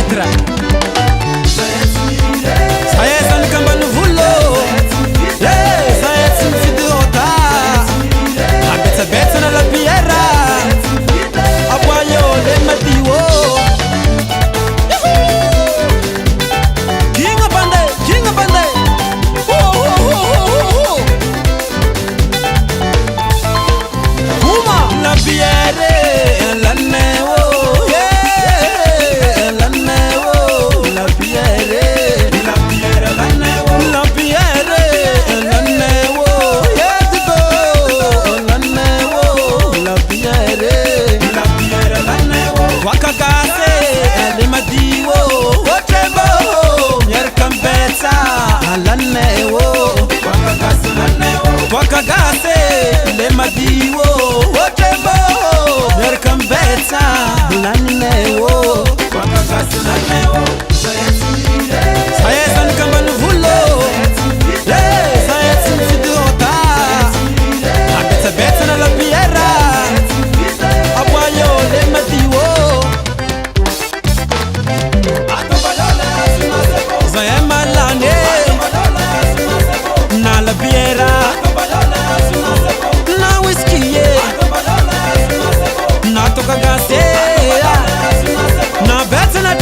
Petra Saezany kambany volo Zahay tsy mifidy ôta Abetsabetsana la biera Aboayo le madio Kinga bande Uma la biere la neo Wakagase le madiwo Otebo Merkambetsa Lanewo Wakagase lanewo Sayezan kambanu vulo Sayezan fidiota Abetsa betsa na la biera Abuayo le madiwo Zayema lane Na la biera Na whisky Na toka gase Na betsa na